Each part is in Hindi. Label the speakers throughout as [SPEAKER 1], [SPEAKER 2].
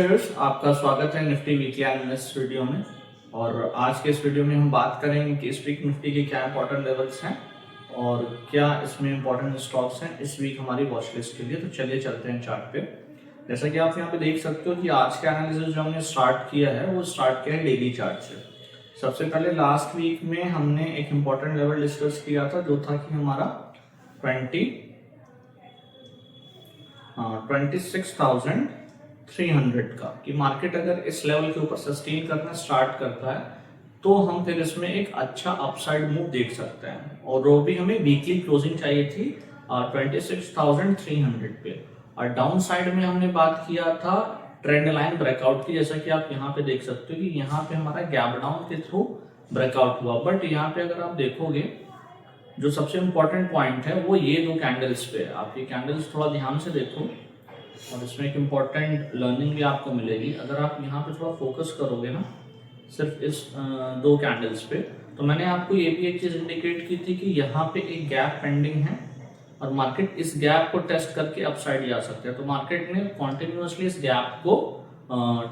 [SPEAKER 1] व्यूअर्स, आपका स्वागत है निफ्टी वीकली एनालिस्ट वीडियो में। और आज के इस वीडियो में हम बात करेंगे कि इस वीक निफ्टी के क्या इंपॉर्टेंट लेवल्स हैं और क्या इसमें इंपॉर्टेंट स्टॉक्स हैं इस वीक हमारी वॉच लिस्ट के लिए। तो चलिए चलते हैं चार्ट पे। जैसा कि आप यहाँ पे देख सकते हो कि आज का एनालिसिस जो हमने स्टार्ट किया है वो स्टार्ट किया है डेली चार्ट से। सबसे पहले लास्ट वीक में हमने एक इम्पॉर्टेंट लेवल डिस्कस किया था जो था कि हमारा 26,300 का, कि मार्केट अगर इस लेवल के ऊपर सस्टेन करना स्टार्ट करता है तो हम फिर इसमें एक अच्छा अपसाइड मूव देख सकते हैं। और वो भी हमें वीकली क्लोजिंग चाहिए थी 26,300 पे। और डाउन साइड में हमने बात किया था ट्रेंड लाइन ब्रेकआउट की, जैसा कि आप यहाँ पे देख सकते हो कि यहाँ पे हमारा गैप डाउन के थ्रू ब्रेकआउट हुआ। बट यहाँ पे अगर आप देखोगे जो सबसे इम्पोर्टेंट पॉइंट है वो ये दो कैंडल्स पे है। आप ये कैंडल्स थोड़ा ध्यान से देखो और इसमें एक इम्पॉर्टेंट लर्निंग भी आपको मिलेगी। अगर आप यहाँ पे थोड़ा फोकस करोगे ना सिर्फ इस दो कैंडल्स पे, तो मैंने आपको ये भी एक चीज़ इंडिकेट की थी कि यहाँ पे एक गैप पेंडिंग है और मार्केट इस गैप को टेस्ट करके अपसाइड जा सकते हैं। तो मार्केट ने कॉन्टिन्यूसली इस गैप को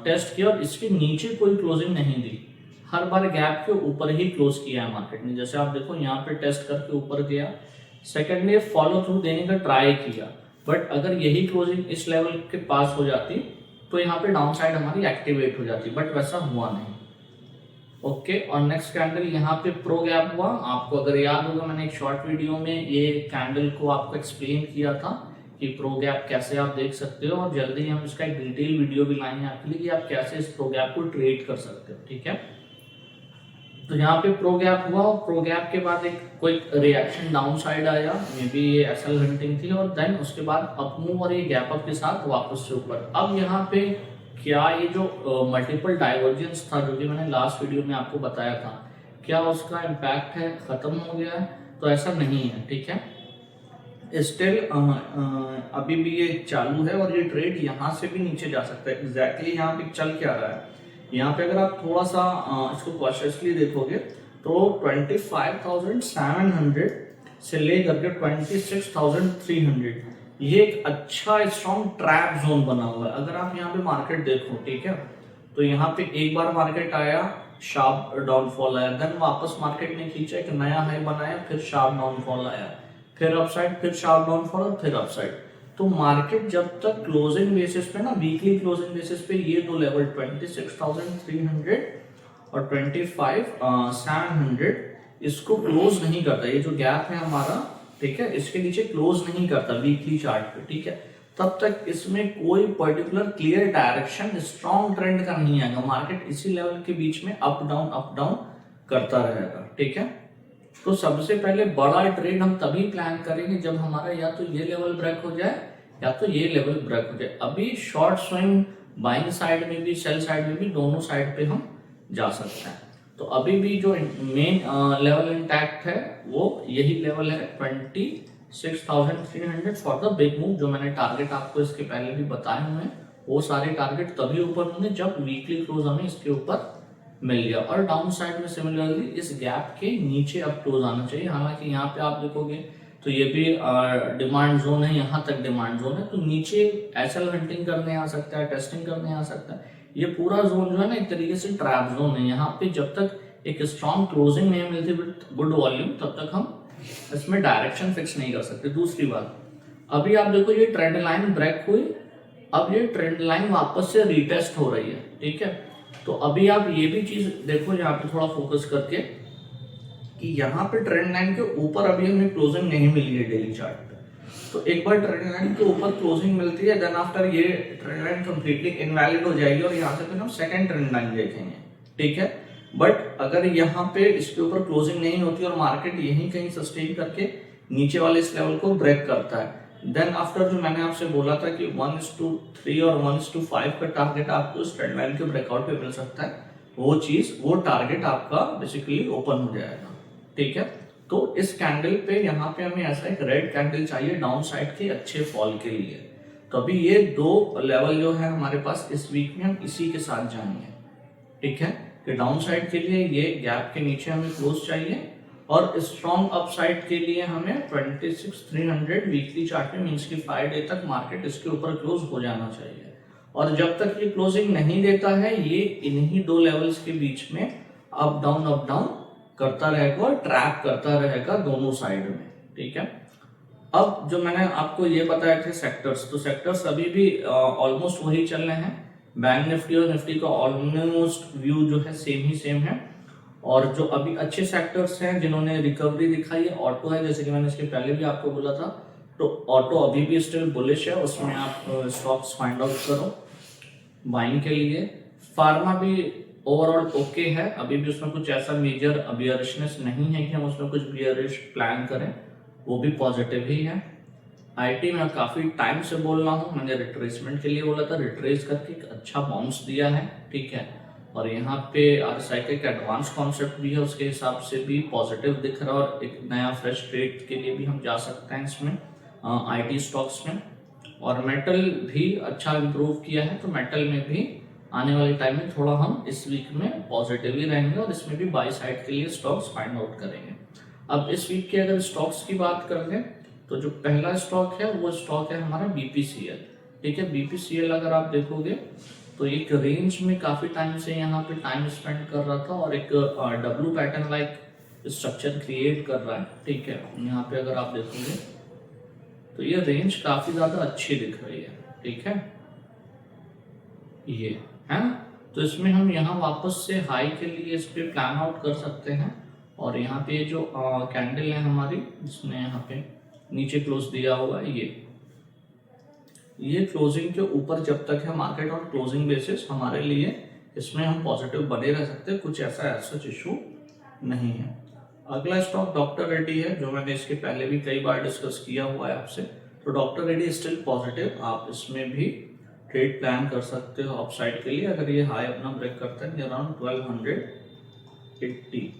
[SPEAKER 1] टेस्ट किया और इसके नीचे कोई क्लोजिंग नहीं दी। हर बार गैप के ऊपर ही क्लोज किया है मार्केट ने। जैसे आप देखो यहाँ पे टेस्ट करके ऊपर गया, सेकंड ने फॉलो थ्रू देने का ट्राई किया, बट अगर यही क्लोजिंग इस लेवल के पास हो जाती तो यहाँ पे डाउन साइड हमारी एक्टिवेट हो जाती, बट वैसा हुआ नहीं। ओके, और नेक्स्ट कैंडल यहाँ पे प्रो गैप हुआ। आपको अगर याद होगा मैंने एक शॉर्ट वीडियो में ये कैंडल को आपको एक्सप्लेन किया था कि प्रो गैप कैसे आप देख सकते हो, और जल्दी हम इसका एक डिटेल वीडियो भी लाएंगे आपके लिए कि आप कैसे इस प्रो गैप को ट्रेड कर सकते हो। ठीक है, तो यहाँ पे प्रो गैप हुआ और प्रो गैप के बाद एक कोई रिएक्शन डाउन साइड आया, मे बी ये एसएल हंटिंग थी, और देन उसके बाद अप मूव और ये गैप अप के साथ वापस से ऊपर। अब यहाँ पे क्या ये जो मल्टीपल डाइवर्जेंस था जो कि मैंने लास्ट वीडियो में आपको बताया था, क्या उसका इम्पैक्ट है खत्म हो गया है? तो ऐसा नहीं है। ठीक है, स्टिल अभी भी ये चालू है और ये ट्रेड यहाँ से भी नीचे जा सकता है। एग्जैक्टली यहाँ पे चल क्या रहा है, यहाँ पे अगर आप थोड़ा सा इसको कॉशियसली देखोगे तो 25,700 से लेकर के 26,300 ये एक अच्छा स्ट्रॉन्ग ट्रैप जोन बना हुआ है। अगर आप यहाँ पे मार्केट देखो, ठीक है, तो यहाँ पे एक बार मार्केट आया, शार्प डाउनफॉल आया, देन वापस मार्केट ने खींचा, एक नया हाई बनाया, फिर शार्प डाउनफॉल आया, फिर अपसाइड, फिर शार्प डाउनफॉल और फिर अपसाइड। तो मार्केट जब तक क्लोजिंग बेसिस पे ना, वीकली क्लोजिंग बेसिस पे ये दो लेवल 26,300 और 25,700 इसको क्लोज नहीं करता, ये जो गैप है हमारा, ठीक है, इसके नीचे क्लोज नहीं करता वीकली चार्ट पे, ठीक है, तब तक इसमें कोई particular clear direction strong trend का नहीं आएगा। मार्केट इसी लेवल के बीच में अप डाउन करता रहेगा। ठीक है, तो सबसे पहले बड़ा ट्रेड हम तभी प्लान करेंगे जब हमारा या तो ये लेवल ब्रेक हो जाए या तो ये लेवल ब्रेक हो जाए। अभी शॉर्ट स्विंग बाइंग साइड में भी सेल साइड में भी दोनों साइड पे हम जा सकते हैं। तो अभी भी जो मेन लेवल इंटैक्ट है वो यही लेवल है 26,300 फॉर द बिग मूव। जो मैंने टारगेट आपको इसके पहले भी बताए हुए हैं वो सारे टारगेट तभी ऊपर होंगे जब वीकली क्लोज हमें इसके ऊपर मिल गया। और डाउन साइड में सिमिलरली इस गैप के नीचे अब क्लोज आना चाहिए। हालांकि यहाँ पे आप देखोगे तो ये भी डिमांड जोन है, यहाँ तक डिमांड जोन है, तो नीचे एसएल हंटिंग करने आ सकता है, टेस्टिंग करने आ सकता है। ये पूरा जोन जो है ना एक तरीके से ट्रैप जोन है। यहाँ पे जब तक एक स्ट्रॉन्ग क्लोजिंग नहीं मिलती विद गुड वॉल्यूम तब तक हम इसमें डायरेक्शन फिक्स नहीं कर सकते। दूसरी बात, अभी आप देखो ये ट्रेंड लाइन ब्रेक हुई, अब ये ट्रेंड लाइन वापस से रीटेस्ट हो रही है। ठीक है, तो अभी आप ये भी चीज देखो यहाँ पे थोड़ा फोकस करके कि यहाँ पे ट्रेंड लाइन के ऊपर अभी हमें क्लोजिंग नहीं मिली है डेली चार्ट पे। तो एक बार ट्रेंड लाइन के ऊपर क्लोजिंग मिलती है, देन आफ्टर ये ट्रेंड लाइन कंप्लीटली इनवैलिड हो जाएगी और यहाँ से फिर हम सेकंड ट्रेंड लाइन देखेंगे। ठीक है, बट अगर यहाँ पे इसके ऊपर क्लोजिंग नहीं होती और मार्केट यहीं कहीं सस्टेन करके नीचे वाले इस लेवल को ब्रेक करता है, देन आफ्टर जो मैंने आपसे बोला था कि 1:3 और 1:5 का टारगेट आपको इस ट्रेंड लाइन के ब्रेकआउट पे मिल सकता है, वो टारगेट आपका बेसिकली ओपन हो जाएगा। ठीक है, तो इस कैंडल पे यहाँ पे हमें ऐसा एक रेड कैंडल चाहिए डाउन साइड के अच्छे फॉल के लिए। तो अभी ये दो लेवल जो है हमारे पास इस वीक में हम इसी के साथ जाएंगे। ठीक है, कि डाउन साइड के लिए ये गैप के नीचे हमें क्लोज चाहिए और स्ट्रॉन्ग अपसाइड के लिए हमें 26,300 वीकली चार्ट में मींस की 5 डे तक मार्केट इसके ऊपर क्लोज हो जाना चाहिए। और जब तक ये क्लोजिंग नहीं देता है ये इन्हीं दो लेवल्स के बीच में अप डाउन करता रहेगा और ट्रैक करता रहेगा दोनों साइड में। ठीक है, अब जो मैंने आपको ये बताया थे सेक्टर्स, तो सेक्टर्स अभी भी ऑलमोस्ट वही चल रहे हैं। बैंक निफ्टी और निफ्टी का ऑलमोस्ट व्यू जो है सेम है। और जो अभी अच्छे सेक्टर्स हैं जिन्होंने रिकवरी दिखाई है, ऑटो है, जैसे कि मैंने इसके पहले भी आपको बोला था, तो ऑटो अभी भी स्टिल बुलिश है, उसमें आप स्टॉक्स फाइंड आउट करो बाइंग के लिए। फार्मा भी ओवरऑल ओके है, अभी भी उसमें कुछ ऐसा मेजर बियरिशनेस नहीं है कि हम उसमें कुछ बियरिश प्लान करें, वो भी पॉजिटिव ही है। आईटी में काफ़ी टाइम से बोल रहा हूँ, मैंने रिट्रेसमेंट के लिए बोला था, रिट्रेस करके एक अच्छा बाउंस दिया है। ठीक है, और यहाँ पे आरएसआई का एक एडवांस कॉन्सेप्ट भी है, उसके हिसाब से भी पॉजिटिव दिख रहा है और एक नया फ्रेश ट्रेड के लिए भी हम जा सकते हैं इसमें आईटी स्टॉक्स में। और मेटल भी अच्छा इम्प्रूव किया है, तो मेटल में भी आने वाले टाइम में थोड़ा हम इस वीक में पॉजिटिव ही रहेंगे और इसमें भी बाई साइड के लिए स्टॉक्स फाइंड आउट करेंगे। अब इस वीक के अगर स्टॉक्स की बात कर लें तो जो पहला स्टॉक है वो स्टॉक है हमारा बीपीसीएल। ठीक है, बीपीसीएल अगर आप देखोगे तो एक रेंज में काफ़ी टाइम से यहाँ पे टाइम स्पेंड कर रहा था और एक W pattern like structure create कर रहा है। ठीक है, यहाँ पे अगर आप देखोगे तो ये रेंज काफ़ी ज़्यादा अच्छी दिख रही है। ठीक है, ये है ना, तो इसमें हम यहाँ वापस से हाई के लिए इस पे प्लान आउट कर सकते हैं। और यहाँ पे जो कैंडल है हमारी, जिसने यहाँ पे नीचे क्लोज दिया हुआ है, ये क्लोजिंग के ऊपर जब तक है मार्केट और क्लोजिंग बेसिस हमारे लिए इसमें हम पॉजिटिव बने रह सकते हैं, कुछ ऐसा इशू नहीं है। अगला स्टॉक डॉक्टर रेड्डी है, जो मैंने इसके पहले भी कई बार डिस्कस किया हुआ है आपसे। तो डॉक्टर रेड्डी स्टिल पॉजिटिव, आप इसमें भी ट्रेड प्लान कर सकते हो अपसाइड के लिए। अगर ये हाई अपना ब्रेक करता है अराउंड 1280,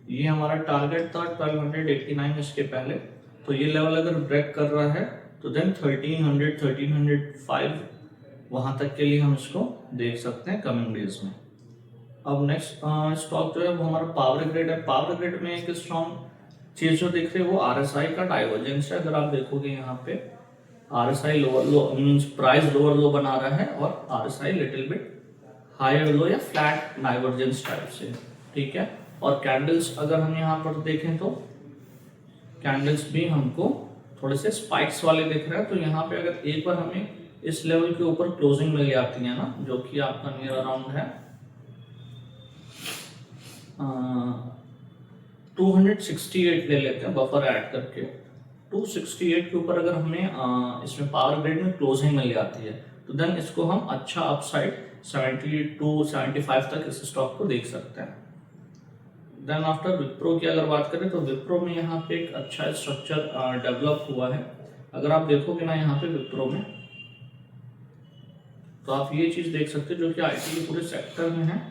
[SPEAKER 1] ये हमारा टारगेट था 1289 इसके पहले, तो ये लेवल अगर ब्रेक कर रहा है तो देन 1300 1305 वहां तक के लिए हम इसको देख सकते हैं कमिंग डेज में। अब नेक्स्ट स्टॉक जो है वो हमारा पावर ग्रिड है। पावर ग्रिड में एक स्ट्रॉन्ग चीज जो दिख रही है वो आरएसआई का डाइवर्जेंस है। अगर आप देखोगे यहाँ पे RSI lower low means price lower low बना रहा है और RSI little bit higher low या फ्लैट डाइवर्जेंस टाइप से। ठीक है, और कैंडल्स अगर हम यहाँ पर देखें तो कैंडल्स भी हमको थोड़े से स्पाइक्स वाले दिख रहे हैं। तो यहाँ पे अगर एक बार हमें इस लेवल के ऊपर क्लोजिंग मिल जाती है ना, जो कि आपका नियर अराउंड है 268 ले लेते हैं बफर ऐड करके। 268 के ऊपर अगर हमें इसमें पावर ग्रिड में क्लोजिंग मिल जाती है तो देन इसको हम अच्छा अपसाइड 72-75 तक इस स्टॉक को देख सकते हैं। देन आफ्टर विप्रो की अगर बात करें तो विप्रो में यहाँ पे एक अच्छा स्ट्रक्चर डेवलप हुआ है। अगर आप देखोगे ना यहाँ पे विप्रो में, तो आप ये चीज देख सकते हो जो कि आईटी के पूरे सेक्टर में है।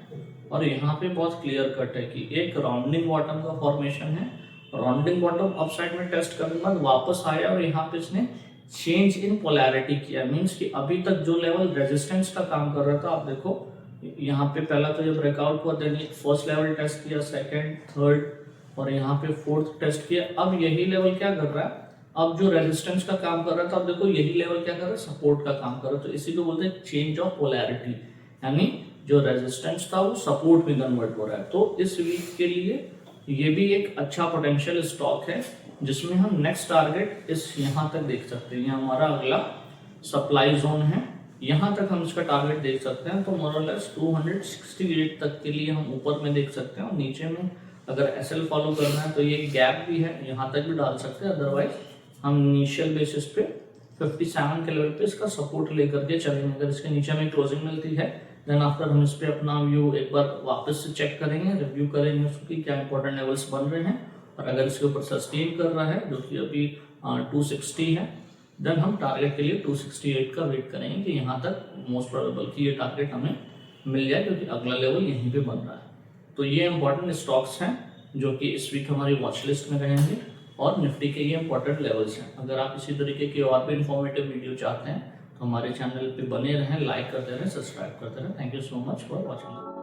[SPEAKER 1] और यहाँ पे बहुत क्लियर कट है कि एक राउंडिंग बॉटम का फॉर्मेशन है, राउंडिंग बॉटम अपसाइड में टेस्ट करने के बाद वापस आया और यहाँ पे इसने चेंज इन पोलैरिटी किया। मीन्स कि अभी तक जो लेवल रेजिस्टेंस का काम कर रहा था, आप देखो यहाँ पे पहला तो जब ब्रेकआउट हुआ देन फर्स्ट लेवल टेस्ट किया, सेकंड, थर्ड और यहाँ पे फोर्थ टेस्ट किया। अब यही लेवल क्या कर रहा है, अब जो रेजिस्टेंस का काम कर रहा था, अब देखो यही लेवल क्या कर रहा है, सपोर्ट का काम कर रहा है। तो इसी को बोलते हैं चेंज ऑफ पोलैरिटी, यानी जो रेजिस्टेंस था वो सपोर्ट में कन्वर्ट हो रहा है। तो इस वीक के लिए ये भी एक अच्छा पोटेंशियल स्टॉक है जिसमें हम नेक्स्ट टारगेट इस यहाँ तक देख सकते हैं। ये हमारा अगला सप्लाई जोन है, यहाँ तक हम इसका टारगेट देख सकते हैं। तो मोरलेस 268 तक के लिए हम ऊपर में देख सकते हैं और नीचे में अगर एसएल फॉलो करना है तो ये गैप भी है, यहाँ तक भी डाल सकते हैं। अदरवाइज हम इनिशियल बेसिस पे 57 के लेवल पे इसका सपोर्ट लेकर के चलेंगे। अगर इसके नीचे में क्लोजिंग मिलती है देन आफ्टर हम इस पे अपना व्यू एक बार वापस से चेक करेंगे, रिव्यू करेंगे उसकी क्या इंपॉर्टेंट लेवल्स बन रहे हैं। और अगर इसके ऊपर सस्टेन कर रहा है जो कि अभी 260 है, देन हम टारगेट के लिए 268 का वेट करेंगे कि यहाँ तक मोस्ट प्रोबेबल कि ये टारगेट हमें मिल जाए, क्योंकि अगला लेवल यहीं पे बन रहा है। तो ये इंपॉर्टेंट स्टॉक्स हैं जो कि इस वीक हमारी वॉच लिस्ट में रहेंगे और निफ्टी के ये इंपॉर्टेंट लेवल्स हैं। अगर आप इसी तरीके की और भी इंफॉर्मेटिव वीडियो चाहते हैं तो हमारे चैनल पे बने रहें, लाइक करते रहें, सब्सक्राइब करते रहें। Thank you so much for watching.